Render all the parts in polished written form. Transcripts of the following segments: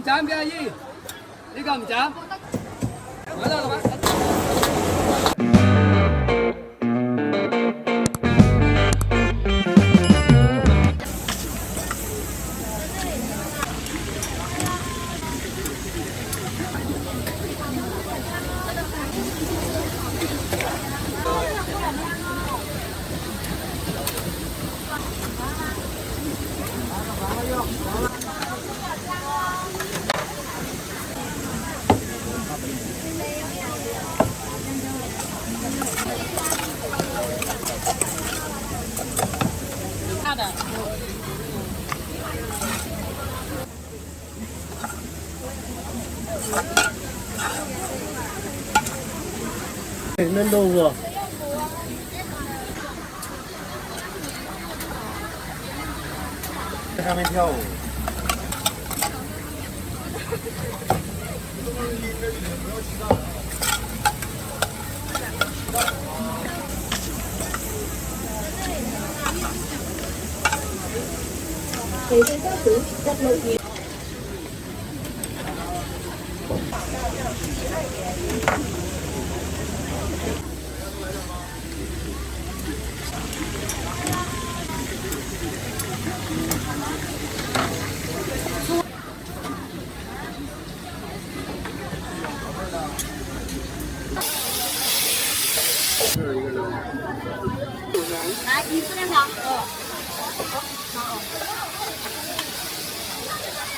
Chạm kìa gì? Đi cầm chạm. Mở ra rồi bạn.嫩豆腐，在上面跳舞。Thì trên các thứ rất lâu nhiều. 来，你吃点啥？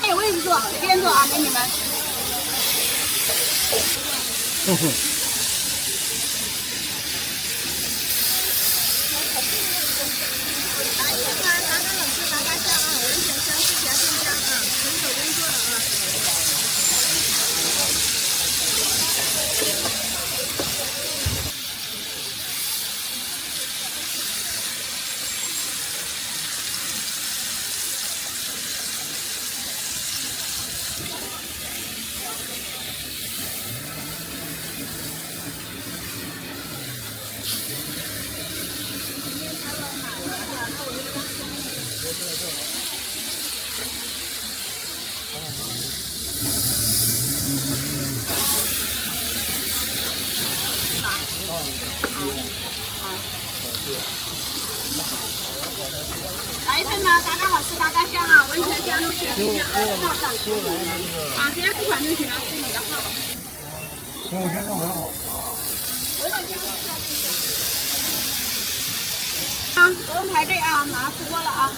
哎，我也是做，随便做啊，给你们。来一份嘛，嘎嘎好吃，嘎嘎香啊，闻起来香就行。啊，直接付款就行了，是你的号。行，我先弄很好。啊，不用排队啊，马上出锅了啊，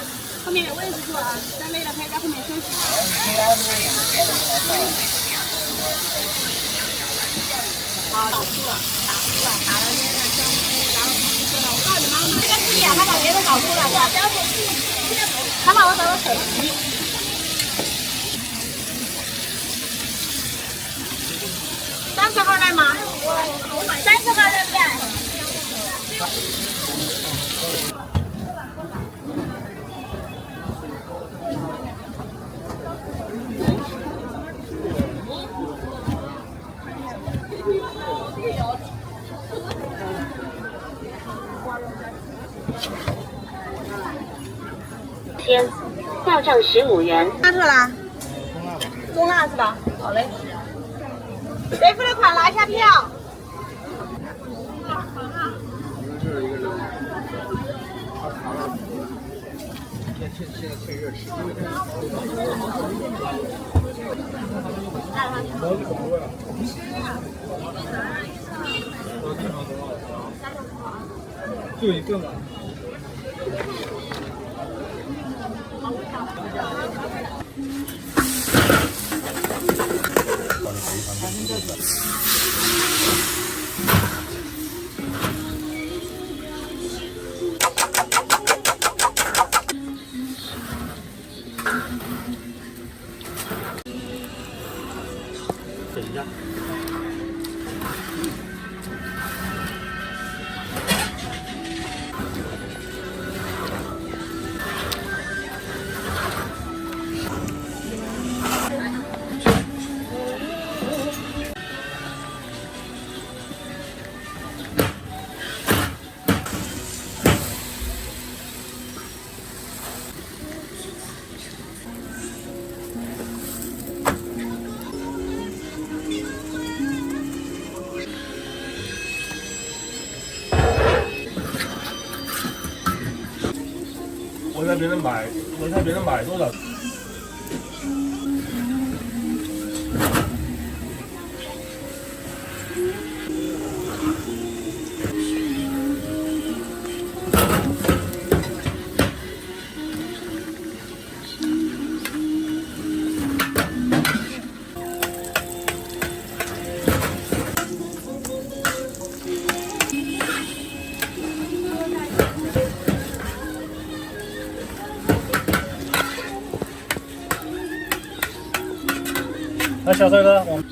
后面有位置坐啊，站累了可以在后面休息。好，打住了，打了那个香菇，然后说了，我告诉你妈妈，这个是呀，他把别的搞错了，不要生气，他把我找到手机。30号来吗？30号对不对？到账15元。拿出来。中辣是吧？好嘞。谁付的款拿一下票。现在趁热吃。就一个嘛。等一下。我在别人买多少？来，小帅哥，我。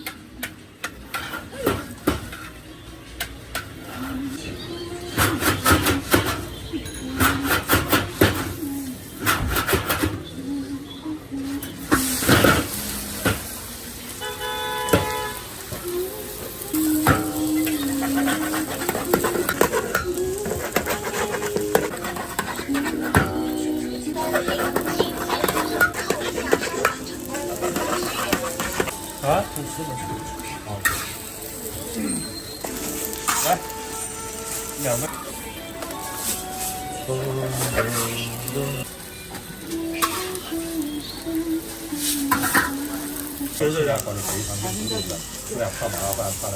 啊，真是的。好。来，2个。这是两款的非常精致的，这样泡麻烦怕了。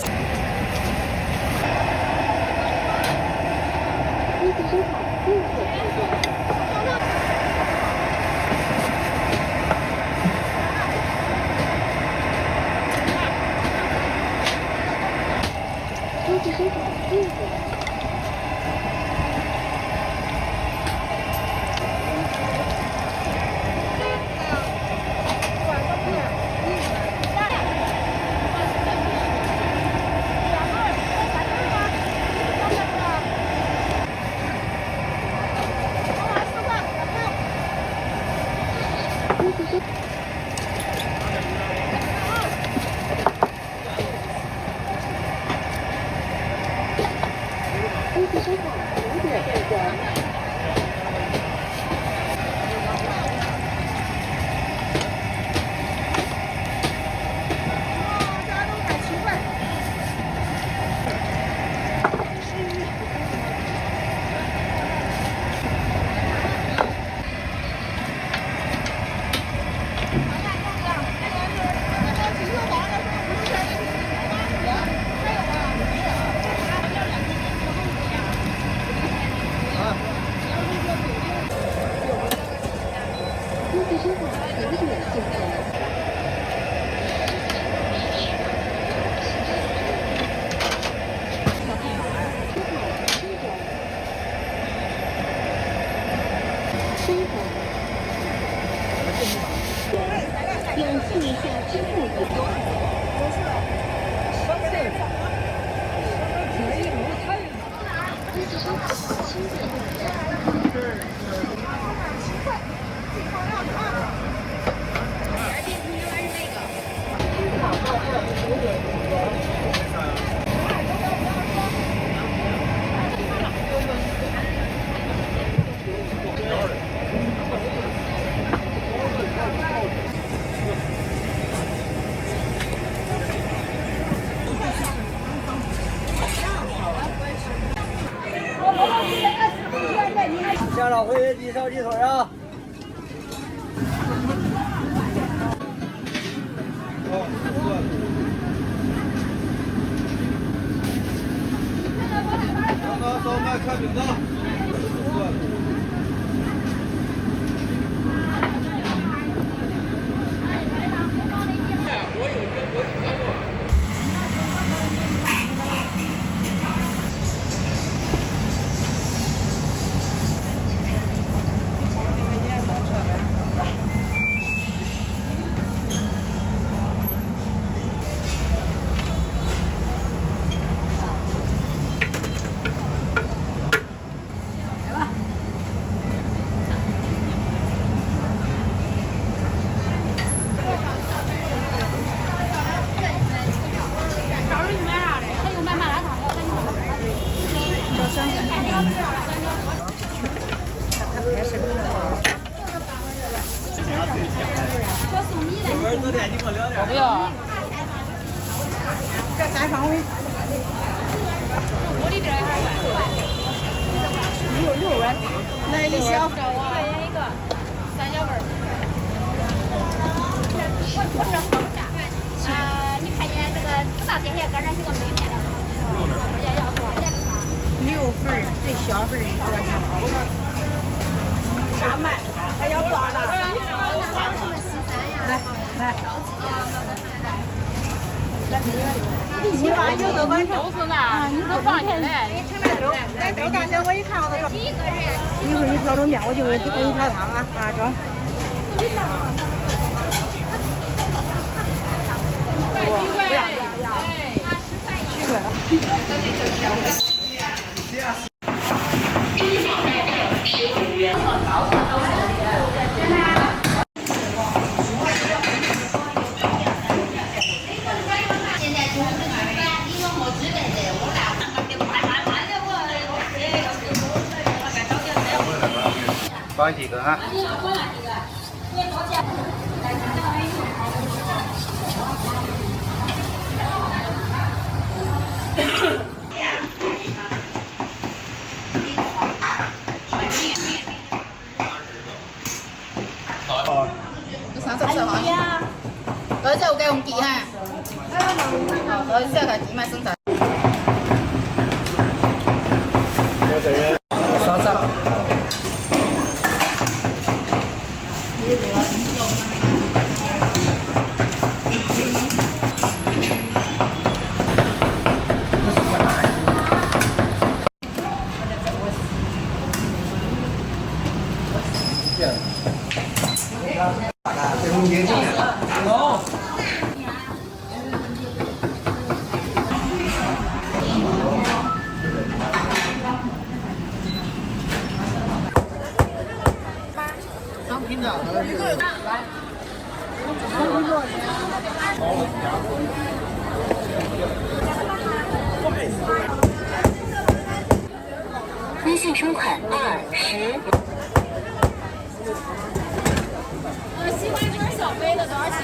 家长会闭上鸡腿啊！烧麦看饼子。这三方位。6元，来一小。1块钱一个，三角味儿。我是红炸。你看见这个知道这些搁这是个梅面的，要多少钱？6份儿，最小份儿多少钱？啥卖？还要多少？来。你把有的晚上都是拿，你都放进来。来豆干的我一看我都说，一会儿你调着面，我就给你调汤啊，中。不要，7块了。放几个啊？而且我给用地哈，而且个地买生产。稍稍。微信收款20。西瓜卷小杯的多少钱？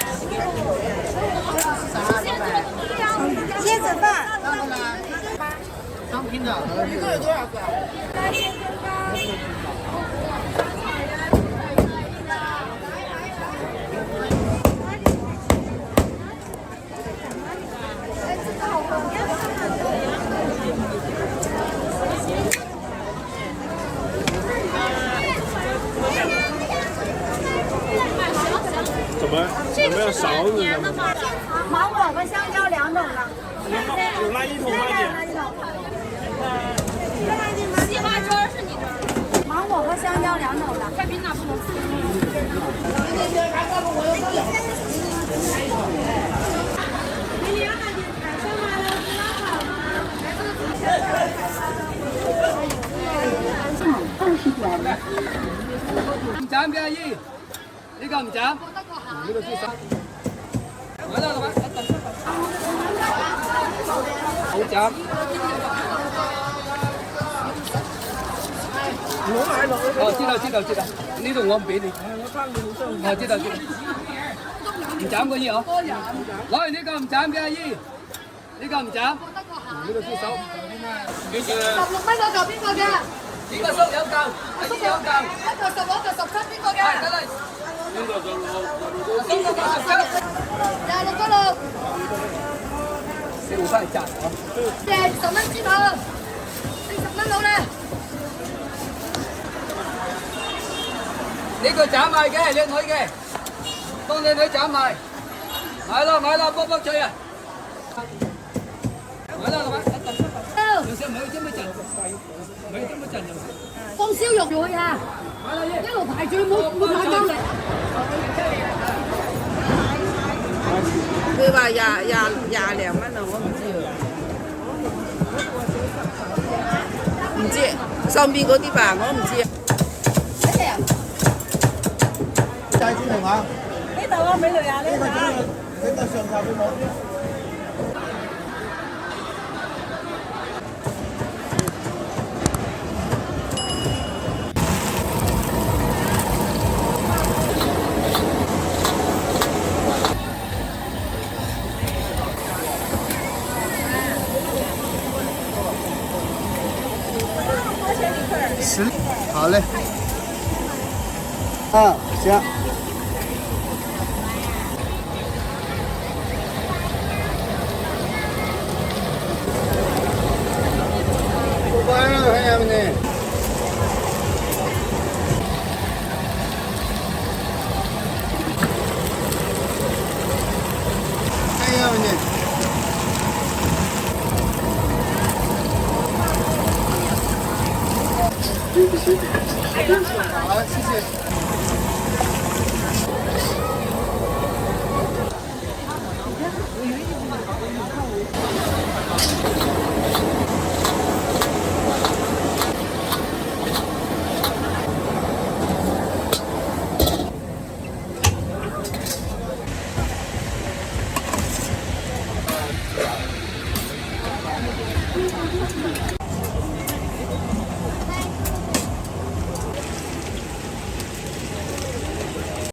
椰子饭。商品的。一个有多少个？怎么有没有勺子什么的？芒果和香蕉2种的。有垃圾桶吗？西瓜汁是你这儿。芒果和香蕉2种的。快冰哪不能吃。唔斬嘅阿姨，呢個唔斬，呢個豬手。來啦，老闆，好斬。哦，知道，呢度我唔俾你。哦，知道。唔斬個姨哦。攞完呢個唔斬嘅阿姨，呢個唔斬，呢個豬手。幾錢啊？16蚊嗰嚿邊個嘅？呢個叔有嚿，阿姨有嚿。一個10，我個17，邊個嘅？係得啦。邊個16？邊個17？26個6。小翻嚟賺啊！10蚊豬頭，40蚊到啦。呢個斬賣嘅，靚女嘅，幫靚女斬賣。買啦，卜卜脆啊！買啦，老闆。有時唔係這麼整，唔係這麼整。放燒肉落去啊！一路排住冇買夠嚟。佢話廿零蚊啊，我唔知喎。唔知上邊嗰啲吧，我唔知。齋煎係嘛？呢度啊，俾你啊，呢度啊。呢個上頭佢冇啲。10。好嘞。啊，行。过来了，看见没得？看见没得？好，谢谢。